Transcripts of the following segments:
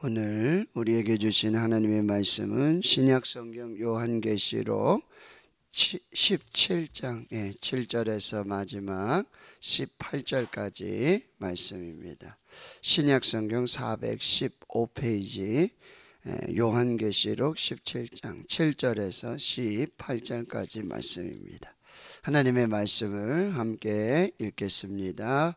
오늘 우리에게 주신 하나님의 말씀은 신약성경 요한계시록 17장 7절에서 마지막 18절까지 말씀입니다. 신약성경 415페이지 요한계시록 17장 7절에서 18절까지 말씀입니다. 하나님의 말씀을 함께 읽겠습니다.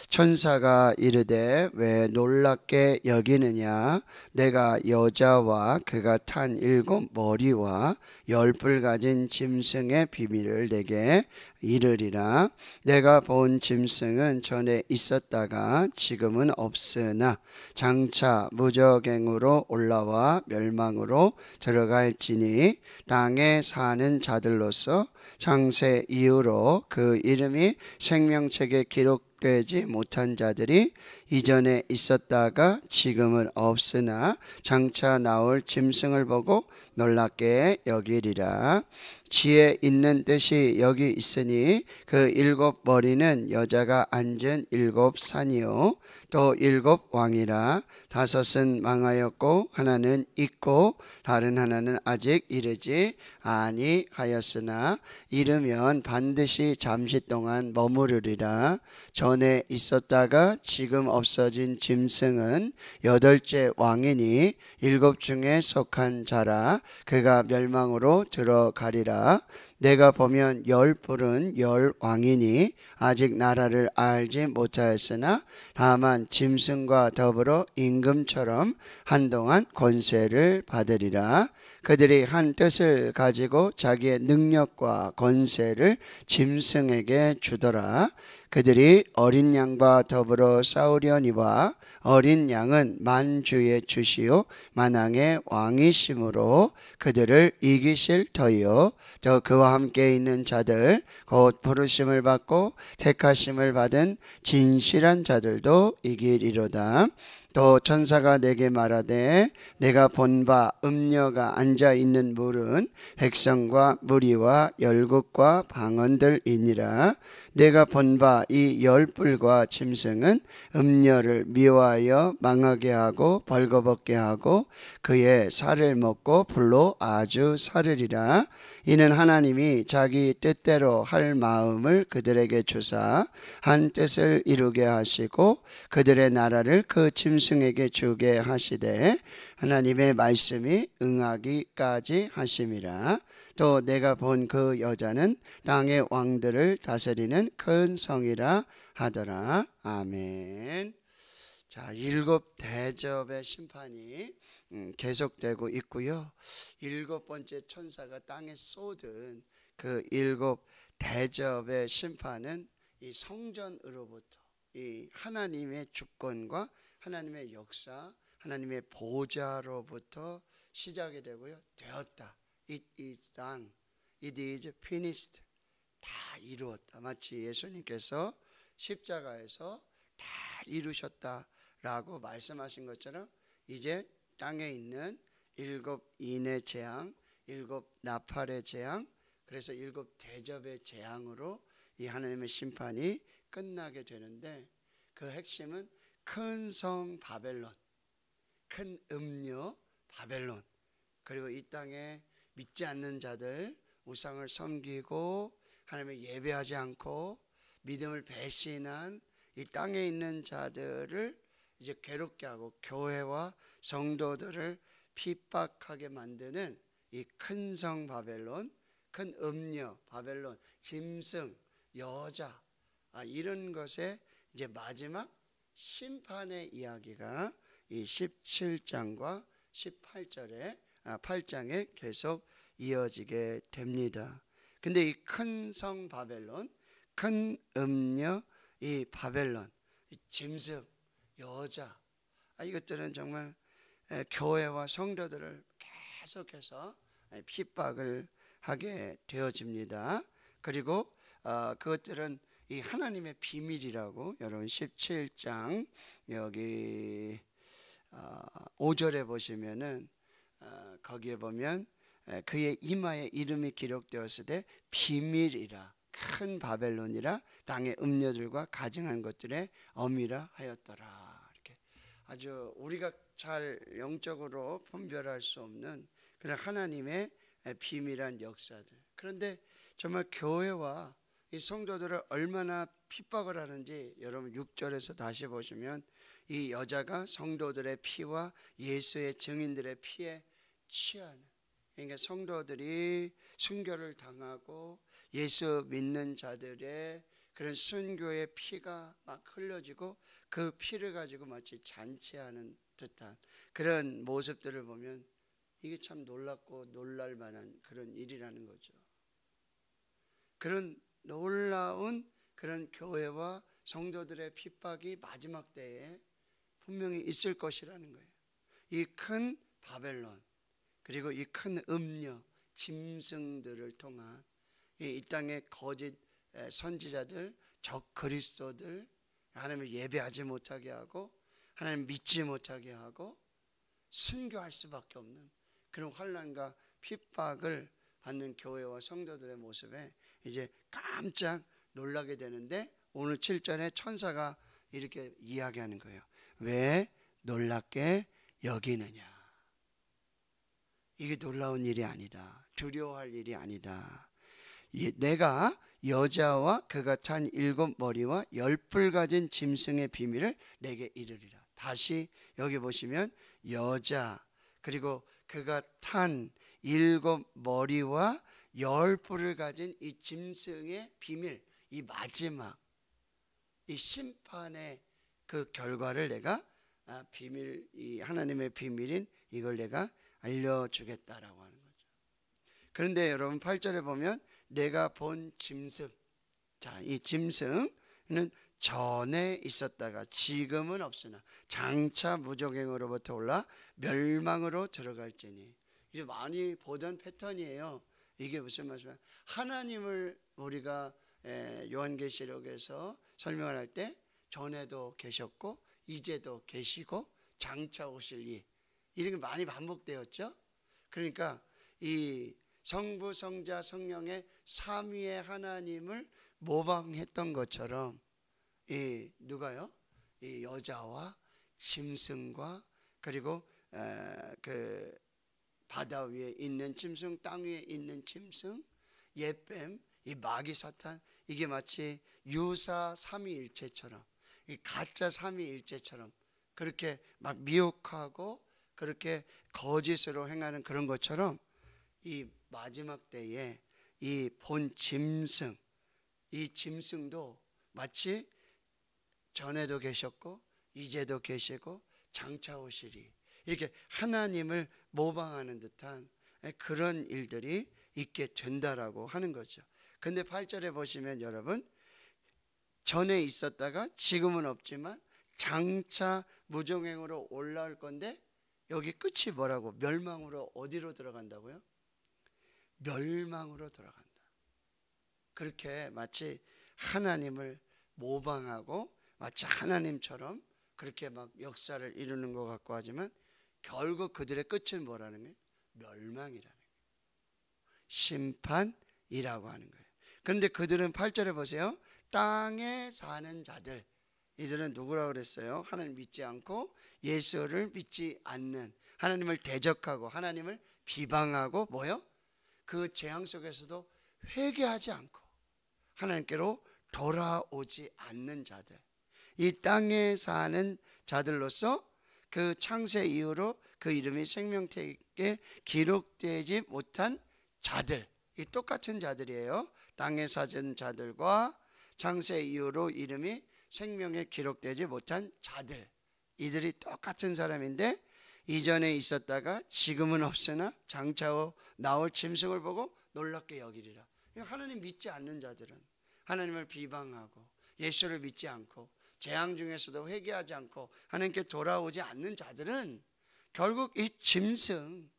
천사가 이르되 왜 놀랍게 여기느냐? 내가 여자와 그가 탄 7 머리와 10뿔 가진 짐승의 비밀을 내게 이르리라. 내가 본 짐승은 전에 있었다가 지금은 없으나 장차 무저갱으로 올라와 멸망으로 들어갈지니 땅에 사는 자들로서 창세 이후로 그 이름이 생명책에 기록되지 못한 자들이 이전에 있었다가 지금은 없으나 장차 나올 짐승을 보고 놀랍게 여기리라. 지혜 있는 뜻이 여기 있으니 그 7 머리는 여자가 앉은 7 산이요 또 7 왕이라. 5은 망하였고 하나는 있고 다른 하나는 아직 이르지 아니하였으나 이르면 반드시 잠시 동안 머무르리라. 전에 있었다가 지금 없어진 짐승은 8째 왕이니 7 중에 속한 자라. 그가 멸망으로 들어가리라. 내가 보면 10뿔은 10 왕이니 아직 나라를 알지 못하였으나 다만 짐승과 더불어 임금처럼 한동안 권세를 받으리라. 그들이 한 뜻을 가지고 자기의 능력과 권세를 짐승에게 주더라. 그들이 어린 양과 더불어 싸우려니와 어린 양은 만주의 주시요 만왕의 왕이심으로 그들을 이기실 터이요 또 그와 함께 있는 자들 곧 부르심을 받고 택하심을 받은 진실한 자들도 이기리로다. 또 천사가 내게 말하되 내가 본 바 음녀가 앉아있는 물은 백성과 무리와 열국과 방언들이니라. 내가 본 바 이 10뿔과 짐승은 음녀를 미워하여 망하게 하고 벌거벗게 하고 그의 살을 먹고 불로 아주 사르리라. 이는 하나님이 자기 뜻대로 할 마음을 그들에게 주사 한 뜻을 이루게 하시고 그들의 나라를 그 짐승에게 주게 하시되 하나님의 말씀이 응하기까지 하심이라. 또 내가 본 그 여자는 땅의 왕들을 다스리는 큰 성이라 하더라. 아멘. 자, 7 대접의 심판이 계속되고 있고요. 7번째 천사가 땅에 쏟은 그 7 대접의 심판은 이 성전으로부터 이 하나님의 주권과 하나님의 역사, 하나님의 보좌로부터 시작이 되고요. 되었다. It is done. It is finished. 다 이루었다. 마치 예수님께서 십자가에서 다 이루셨다라고 말씀하신 것처럼 이제 땅에 있는 7 인의 재앙, 7 나팔의 재앙, 그래서 7 대접의 재앙으로 이 하나님의 심판이 끝나게 되는데 그 핵심은 큰 성 바벨론, 큰 음녀 바벨론, 그리고 이 땅에 믿지 않는 자들, 우상을 섬기고 하나님을 예배하지 않고 믿음을 배신한 이 땅에 있는 자들을 이제 괴롭게 하고 교회와 성도들을 핍박하게 만드는 이 큰 성 바벨론, 큰 음녀 바벨론, 짐승, 여자, 이런 것의 이제 마지막 심판의 이야기가 이 17장과 18절에 8장에 계속 이어지게 됩니다. 근데 이 큰 성 바벨론, 큰 음녀 이 바벨론, 이 짐승, 여자, 이것들은 정말 교회와 성도들을 계속해서 핍박을 하게 되어집니다. 그리고 그것들은 이 하나님의 비밀이라고 여러분 17장 여기 5절에 보시면은 거기에 보면 그의 이마에 이름이 기록되었을 때 비밀이라 큰 바벨론이라 땅의 음녀들과 가증한 것들의 어미라 하였더라. 이렇게 아주 우리가 잘 영적으로 분별할 수 없는 그런 하나님의 비밀한 역사들. 그런데 정말 교회와 이 성도들을 얼마나 핍박을 하는지 여러분 6절에서 다시 보시면 이 여자가 성도들의 피와 예수의 증인들의 피에 취하는, 그러니까 성도들이 순교를 당하고 예수 믿는 자들의 그런 순교의 피가 막 흘려지고 그 피를 가지고 마치 잔치하는 듯한 그런 모습들을 보면 이게 참 놀랍고 놀랄 만한 그런 일이라는 거죠. 그런 놀라운 그런 교회와 성도들의 핍박이 마지막 때에 분명히 있을 것이라는 거예요. 이 큰 바벨론, 그리고 이 큰 음녀, 짐승들을 통한 이 땅의 거짓 선지자들, 적 그리스도들, 하나님을 예배하지 못하게 하고 하나님 믿지 못하게 하고 순교할 수밖에 없는 그런 환난과 핍박을 받는 교회와 성도들의 모습에 이제 깜짝 놀라게 되는데, 오늘 7절에 천사가 이렇게 이야기하는 거예요. 왜 놀랍게 여기느냐. 이게 놀라운 일이 아니다. 두려워할 일이 아니다. 내가 여자와 그가 탄 7 머리와 10뿔 가진 짐승의 비밀을 내게 이르리라. 다시 여기 보시면 여자, 그리고 그가 탄 7 머리와 10뿔을 가진 이 짐승의 비밀, 이 마지막 이 심판의 그 결과를 내가 비밀, 이 하나님의 비밀인 이걸 내가 알려주겠다라고 하는 거죠. 그런데 여러분 8절에 보면 내가 본 짐승, 자, 이 짐승은 전에 있었다가 지금은 없으나 장차 무적행으로부터 올라 멸망으로 들어갈지니. 이제 많이 보던 패턴이에요. 이게 무슨 말씀이야? 하나님을 우리가 요한계시록에서 설명을 할 때 전에도 계셨고 이제도 계시고 장차 오실 이, 이런 게 많이 반복되었죠. 그러니까 이 성부, 성자, 성령의 삼위의 하나님을 모방했던 것처럼 이 누가요? 이 여자와 짐승과 그리고 그 바다 위에 있는 짐승, 땅 위에 있는 짐승, 옛뱀, 이 마귀 사탄, 이게 마치 유사 삼위일체처럼, 이 가짜 삼위일체처럼 그렇게 막 미혹하고 그렇게 거짓으로 행하는 그런 것처럼 이 마지막 때에 이 본 짐승, 이 짐승도 마치 전에도 계셨고 이제도 계시고 장차 오시리, 이렇게 하나님을 모방하는 듯한 그런 일들이 있게 된다라고 하는 거죠. 근데 8절에 보시면 여러분, 전에 있었다가 지금은 없지만 장차 무종행으로 올라올 건데, 여기 끝이 뭐라고? 멸망으로 어디로 들어간다고요? 멸망으로 들어간다. 그렇게 마치 하나님을 모방하고 마치 하나님처럼 그렇게 막 역사를 이루는 것 같고 하지만 결국 그들의 끝은 뭐라는 거예요? 멸망이라는 거예요. 심판이라고 하는 거예요. 그런데 그들은 8절에 보세요. 땅에 사는 자들, 이들은 누구라고 그랬어요? 하나님 믿지 않고 예수를 믿지 않는, 하나님을 대적하고 하나님을 비방하고 뭐요? 그 재앙 속에서도 회개하지 않고 하나님께로 돌아오지 않는 자들, 이 땅에 사는 자들로서 그 창세 이후로 그 이름이 생명책에 기록되지 못한 자들, 이 똑같은 자들이에요. 땅에 사는 자들과 창세 이후로 이름이 생명에 기록되지 못한 자들, 이들이 똑같은 사람인데 이전에 있었다가 지금은 없으나 장차 나올 짐승을 보고 놀랍게 여기리라. 하나님 믿지 않는 자들은, 하나님을 비방하고 예수를 믿지 않고 재앙 중에서도 회개하지 않고 하나님께 돌아오지 않는 자들은 결국 이 짐승,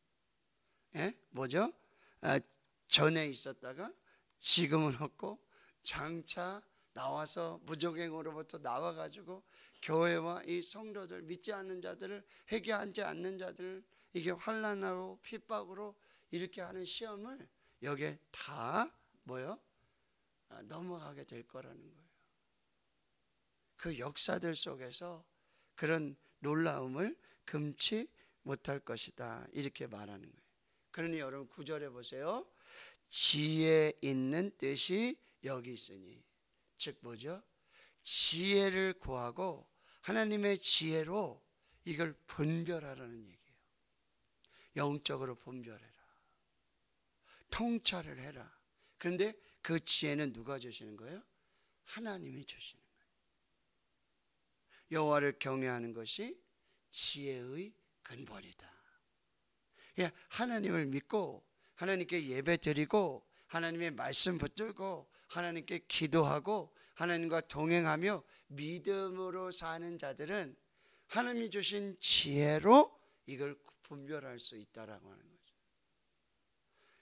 뭐죠? 전에 있었다가 지금은 없고 장차 나와서 무적행으로부터 나와가지고 교회와 이 성도들, 믿지 않는 자들을, 회개하지 않는 자들을 이게 환난으로 핍박으로 이렇게 하는 시험을 여기에 다 뭐요? 넘어가게 될 거라는 거예요. 그 역사들 속에서 그런 놀라움을 금치 못할 것이다. 이렇게 말하는 거예요. 그러니 여러분 9절에 보세요. 지혜 있는 뜻이 여기 있으니. 즉 뭐죠? 지혜를 구하고 하나님의 지혜로 이걸 분별하라는 얘기예요. 영적으로 분별해라. 통찰을 해라. 그런데 그 지혜는 누가 주시는 거예요? 하나님이 주시는 거예요. 여호와를 경외하는 것이 지혜의 근본이다. 하나님을 믿고 하나님께 예배 드리고 하나님의 말씀 붙들고 하나님께 기도하고 하나님과 동행하며 믿음으로 사는 자들은 하나님이 주신 지혜로 이걸 분별할 수 있다라고 하는 거죠.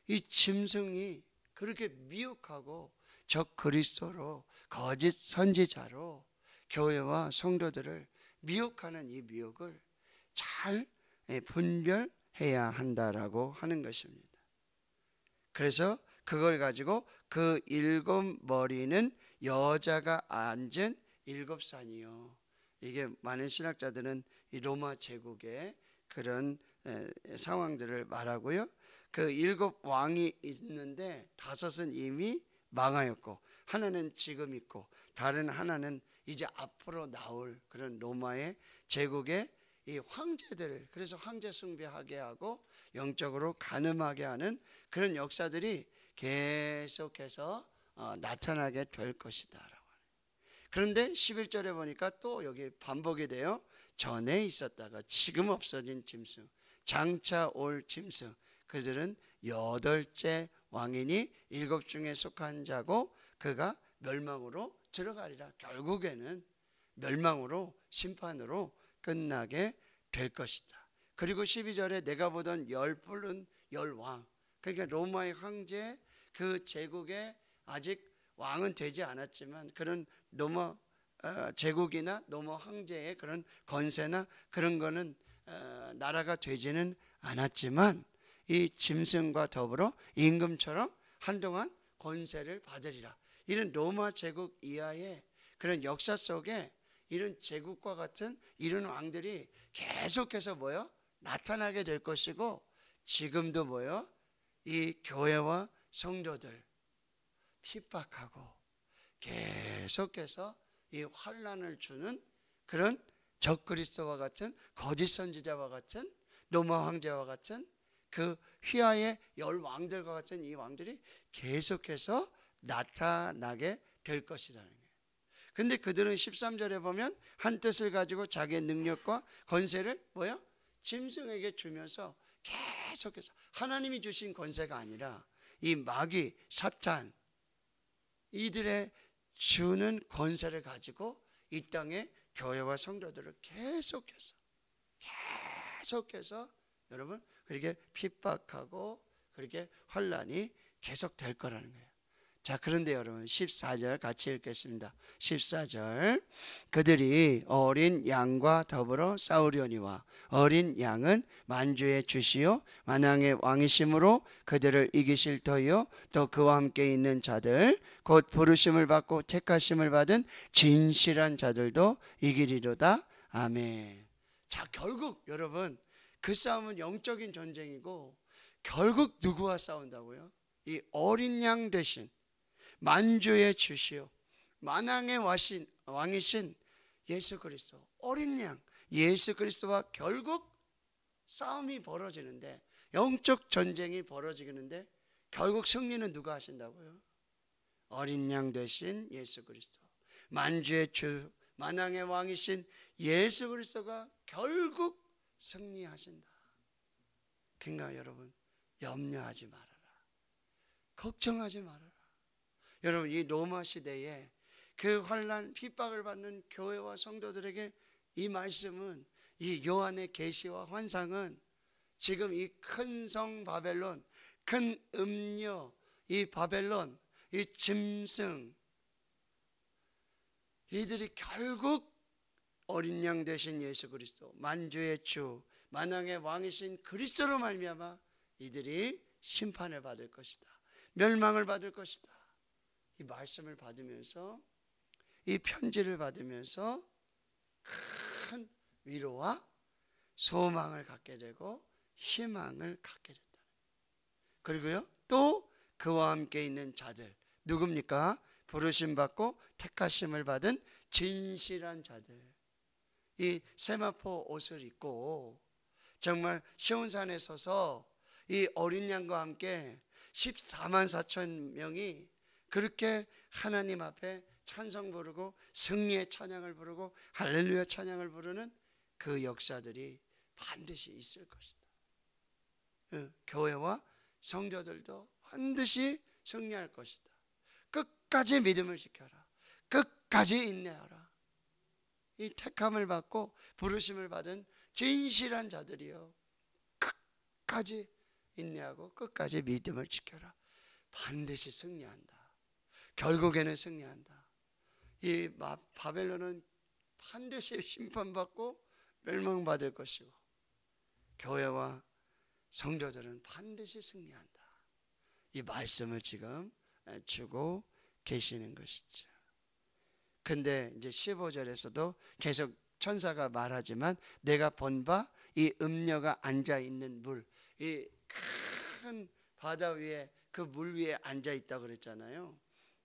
이 짐승이 그렇게 미혹하고 적 그리스도로 거짓 선지자로 교회와 성도들을 미혹하는 이 미혹을 잘 분별해야 한다라고 하는 것입니다. 그래서 그걸 가지고 그 7 머리는 여자가 앉은 7산이요. 이게 많은 신학자들은 이 로마 제국의 그런 상황들을 말하고요. 그 7 왕이 있는데 5은 이미 망하였고 하나는 지금 있고 다른 하나는 이제 앞으로 나올 그런 로마의 제국의 이 황제들, 그래서 황제 숭배하게 하고 영적으로 간음하게 하는 그런 역사들이 계속해서 나타나게 될 것이다 라고. 그런데 11절에 보니까 또 여기 반복이 돼요. 전에 있었다가 지금 없어진 짐승, 장차 올 짐승, 그들은 8째 왕이니 7 중에 속한 자고 그가 멸망으로 들어가리라. 결국에는 멸망으로 심판으로 끝나게 될 것이다. 그리고 12절에 내가 보던 10뿔은 10왕, 그러니까 로마의 황제 그 제국에 아직 왕은 되지 않았지만 그런 로마 제국이나 로마 황제의 그런 권세나 그런 거는 나라가 되지는 않았지만 이 짐승과 더불어 임금처럼 한동안 권세를 받으리라. 이런 로마 제국 이하의 그런 역사 속에 이런 제국과 같은 이런 왕들이 계속해서 뭐요? 나타나게 될 것이고, 지금도 뭐요? 이 교회와 성도들 핍박하고 계속해서 이 환난을 주는 그런 적그리스도와 같은 거짓 선지자와 같은 로마 황제와 같은 그 휘하의 10 왕들과 같은 이 왕들이 계속해서 나타나게 될 것이라는 거예요. 근데 그들은 13절에 보면 한 뜻을 가지고 자기의 능력과 권세를 뭐요? 짐승에게 주면서 계속해서 하나님이 주신 권세가 아니라 이 마귀 사탄 이들의 주는 권세를 가지고 이 땅에 교회와 성도들을 계속해서 여러분 그렇게 핍박하고 그렇게 환난이 계속될 거라는 거예요. 자, 그런데 여러분 14절 같이 읽겠습니다. 14절 그들이 어린 양과 더불어 싸우려니와 어린 양은 만주의 주시요 만왕의 왕이심으로 그들을 이기실 터이요 또 그와 함께 있는 자들 곧 부르심을 받고 택하심을 받은 진실한 자들도 이기리로다. 아멘. 자, 결국 여러분 그 싸움은 영적인 전쟁이고 결국 누구와 싸운다고요? 이 어린 양 되신 만주의 주시요 만왕의 왕이신 예수 그리스도, 어린 양 예수 그리스도와 결국 싸움이 벌어지는데, 영적 전쟁이 벌어지는데 결국 승리는 누가 하신다고요? 어린 양 되신 예수 그리스도, 만주의 주 만왕의 왕이신 예수 그리스도가 결국 승리하신다. 그러니까 여러분 염려하지 말아라. 걱정하지 말아라. 여러분 이 로마 시대에 그 환난 핍박을 받는 교회와 성도들에게 이 말씀은, 이 요한의 계시와 환상은 지금 이 큰 성 바벨론, 큰 음녀 이 바벨론, 이 짐승 이들이 결국 어린 양 되신 예수 그리스도, 만주의 주 만왕의 왕이신 그리스도로 말미암아 이들이 심판을 받을 것이다, 멸망을 받을 것이다. 이 말씀을 받으면서, 이 편지를 받으면서 큰 위로와 소망을 갖게 되고 희망을 갖게 된다. 그리고요, 또 그와 함께 있는 자들, 누굽니까? 부르심 받고 택하심을 받은 진실한 자들. 이 세마포 옷을 입고 정말 시온산에 서서 이 어린 양과 함께 14만 4천 명이 그렇게 하나님 앞에 찬송 부르고 승리의 찬양을 부르고 할렐루야 찬양을 부르는 그 역사들이 반드시 있을 것이다. 교회와 성도들도 반드시 승리할 것이다. 끝까지 믿음을 지켜라. 끝까지 인내하라. 이 택함을 받고 부르심을 받은 진실한 자들이요, 끝까지 인내하고 끝까지 믿음을 지켜라. 반드시 승리한다. 결국에는 승리한다. 이 바벨론은 반드시 심판받고 멸망받을 것이고 교회와 성도들은 반드시 승리한다. 이 말씀을 지금 주고 계시는 것이죠. 근데 이제 15절에서도 계속 천사가 말하지만 내가 본 바 이 음녀가 앉아 있는 물, 이 큰 바다 위에 그 물 위에 앉아 있다고 그랬잖아요.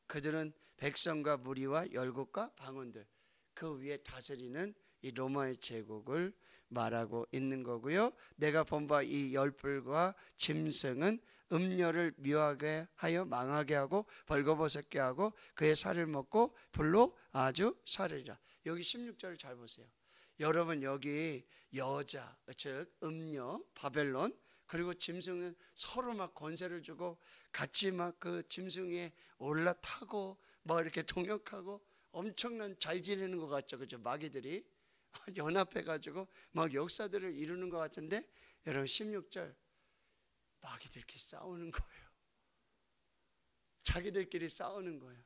그들은 백성과 무리와 열국과 방언들, 그 위에 다스리는 이 로마의 제국을 말하고 있는 거고요. 내가 본 바 이 열불과 짐승은 음녀를 묘하게 하여 망하게 하고 벌거벗게 하고 그의 살을 먹고 불로 아주 사르리라. 여기 16절을 잘 보세요. 여러분, 여기 여자, 즉 음녀, 바벨론, 그리고 짐승은 서로 막 권세를 주고 같이 막 그 짐승 위에 올라타고 막 이렇게 동역하고 엄청난 잘 지내는 것 같죠, 그죠? 마귀들이 연합해가지고 막 역사들을 이루는 것 같은데, 여러분 16절 마귀들끼리 싸우는 거예요. 자기들끼리 싸우는 거예요.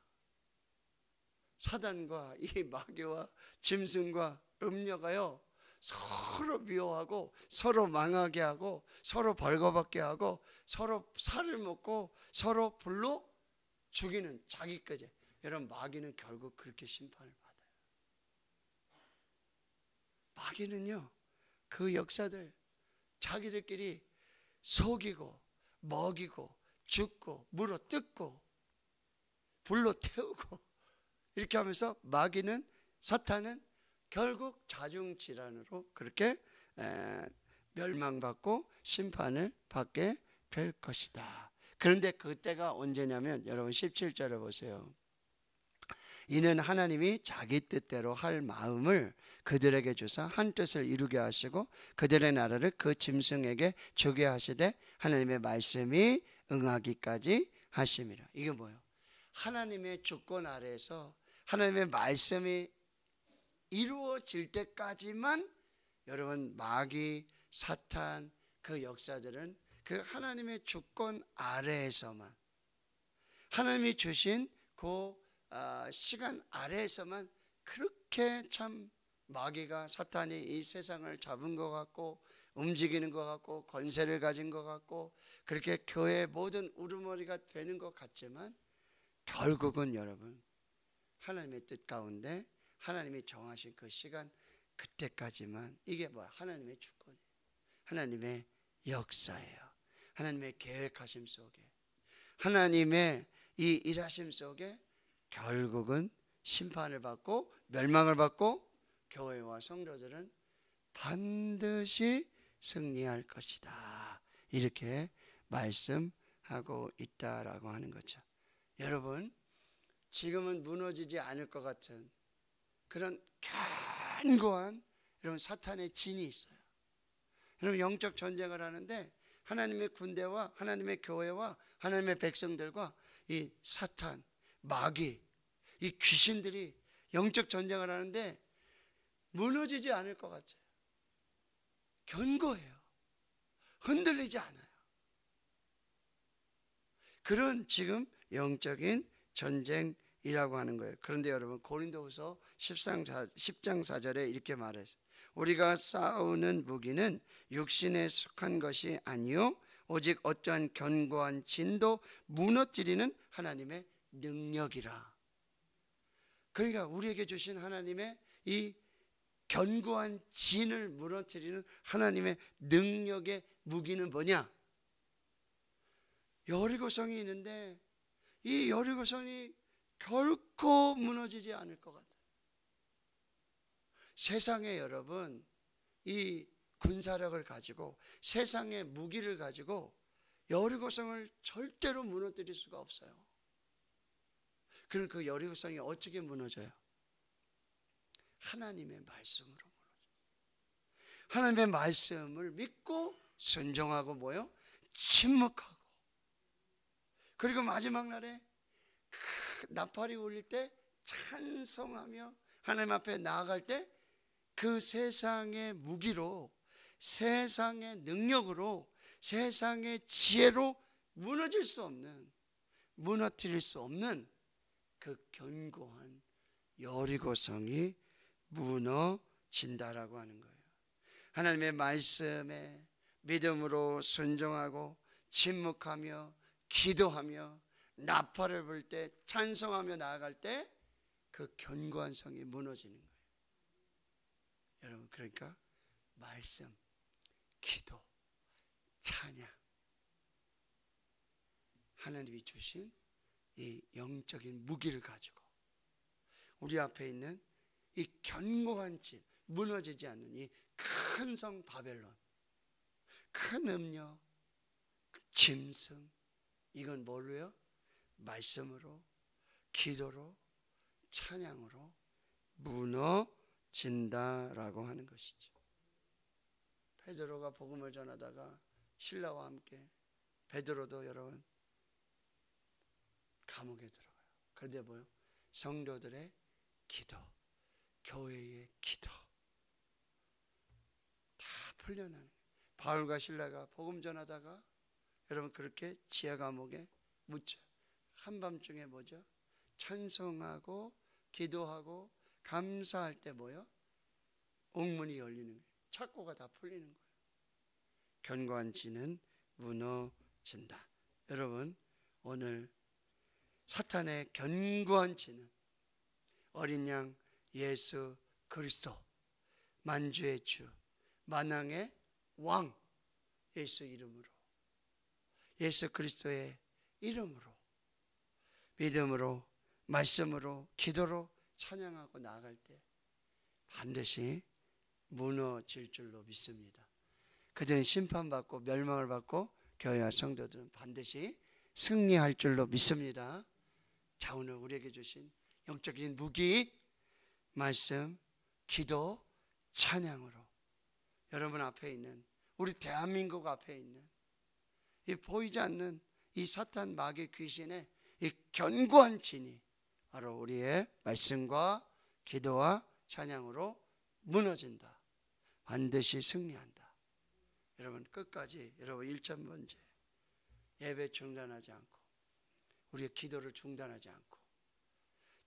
사단과 이 마귀와 짐승과 음녀가요, 서로 미워하고 서로 망하게 하고 서로 벌거벗게 하고 서로 살을 먹고 서로 불로 죽이는 자기까지. 여러분, 마귀는 결국 그렇게 심판을 받아요. 마귀는요, 그 역사들 자기들끼리 속이고 먹이고 죽고 물어 뜯고 불로 태우고 이렇게 하면서 마귀는, 사탄은 결국 자중질환으로 그렇게 멸망받고 심판을 받게 될 것이다. 그런데 그때가 언제냐면 여러분 17절에 보세요. 이는 하나님이 자기 뜻대로 할 마음을 그들에게 주사 한 뜻을 이루게 하시고 그들의 나라를 그 짐승에게 주게 하시되 하나님의 말씀이 응하기까지 하심이라. 이게 뭐예요? 하나님의 주권 아래에서 하나님의 말씀이 이루어질 때까지만 여러분, 마귀, 사탄, 그 역사들은 그 하나님의 주권 아래에서만, 하나님이 주신 그 시간 아래에서만 그렇게 참 마귀가, 사탄이 이 세상을 잡은 것 같고 움직이는 것 같고 권세를 가진 것 같고 그렇게 교회의 모든 우두머리가 되는 것 같지만, 결국은 여러분 하나님의 뜻 가운데 하나님이 정하신 그 시간, 그때까지만 이게 뭐야? 하나님의 주권이에요. 하나님의 역사예요. 하나님의 계획하심 속에, 하나님의 이 일하심 속에 결국은 심판을 받고 멸망을 받고 교회와 성도들은 반드시 승리할 것이다. 이렇게 말씀하고 있다라고 하는 거죠. 여러분, 지금은 무너지지 않을 것 같은 그런 견고한 여러분 사탄의 진이 있어요. 여러분, 영적 전쟁을 하는데 하나님의 군대와 하나님의 교회와 하나님의 백성들과 이 사탄, 마귀, 이 귀신들이 영적 전쟁을 하는데 무너지지 않을 것 같아요. 견고해요. 흔들리지 않아요. 그런 지금 영적인 전쟁이라고 하는 거예요. 그런데 여러분, 고린도후서 10장 4절에 이렇게 말했어요. 우리가 싸우는 무기는 육신에 속한 것이 아니요 오직 어떠한 견고한 진도 무너뜨리는 하나님의 능력이라. 그러니까 우리에게 주신 하나님의 이 견고한 진을 무너뜨리는 하나님의 능력의 무기는 뭐냐? 여리고성이 있는데 이 여리고성이 결코 무너지지 않을 것 같아요. 세상에 여러분, 이 군사력을 가지고 세상의 무기를 가지고 여리고성을 절대로 무너뜨릴 수가 없어요. 그럼 그 여리고성이 어떻게 무너져요? 하나님의 말씀으로 무너져요. 하나님의 말씀을 믿고 순종하고 뭐요? 침묵하고. 그리고 마지막 날에 나팔이 울릴 때 찬송하며 하나님 앞에 나아갈 때 그 세상의 무기로, 세상의 능력으로, 세상의 지혜로 무너질 수 없는, 무너뜨릴 수 없는 그 견고한 여리고성이 무너진다라고 하는 거예요. 하나님의 말씀에 믿음으로 순종하고 침묵하며 기도하며 나팔을 불 때 찬송하며 나아갈 때 그 견고한 성이 무너지는 거예요. 여러분, 그러니까 말씀, 기도, 찬양, 하나님이 주신 이 영적인 무기를 가지고 우리 앞에 있는 이 견고한 진, 무너지지 않는 이 큰 성 바벨론, 큰 음녀, 짐승, 이건 뭐로요? 말씀으로, 기도로, 찬양으로 무너진다라고 하는 것이죠. 베드로가 복음을 전하다가 신라와 함께, 베드로도 여러분 감옥에 들어가요. 그런데 뭐요? 성도들의 기도, 교회의 기도 다 풀려나는 거예요. 바울과 신라가 복음 전하다가 여러분 그렇게 지하 감옥에 묻혀 한밤중에 뭐죠? 찬송하고 기도하고 감사할 때 뭐요? 옥문이 열리는 거예요. 착고가 다 풀리는 거예요. 견고한 진은 무너진다. 여러분, 오늘 사탄의 견고한 진은 어린 양 예수 그리스도, 만주의 주, 만왕의 왕 예수 이름으로, 예수 그리스도의 이름으로 믿음으로, 말씀으로, 기도로 찬양하고 나아갈 때 반드시 무너질 줄로 믿습니다. 그들은 심판받고 멸망을 받고 교회와 성도들은 반드시 승리할 줄로 믿습니다. 자, 오늘 우리에게 주신 영적인 무기, 말씀, 기도, 찬양으로 여러분 앞에 있는, 우리 대한민국 앞에 있는 이 보이지 않는 이 사탄 마귀 귀신의 이 견고한 진이 바로 우리의 말씀과 기도와 찬양으로 무너진다. 반드시 승리한다. 여러분 끝까지, 여러분 1,000번째 예배 중단하지 않고, 우리의 기도를 중단하지 않고,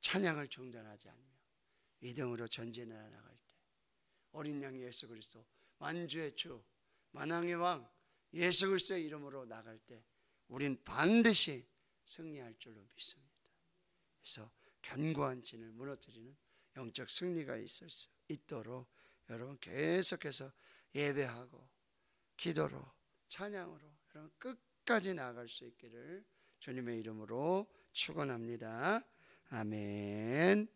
찬양을 중단하지 않으며 믿음으로 전진해 나갈 때 어린 양 예수 그리스도, 만주의 주, 만왕의 왕 예수 그리스도의 이름으로 나갈 때 우린 반드시 승리할 줄로 믿습니다. 그래서 견고한 진을 무너뜨리는 영적 승리가 있을 수 있도록 여러분 계속해서 예배하고 기도로, 찬양으로 여러분 끝까지 나아갈 수 있기를 주님의 이름으로 축원합니다. 아멘.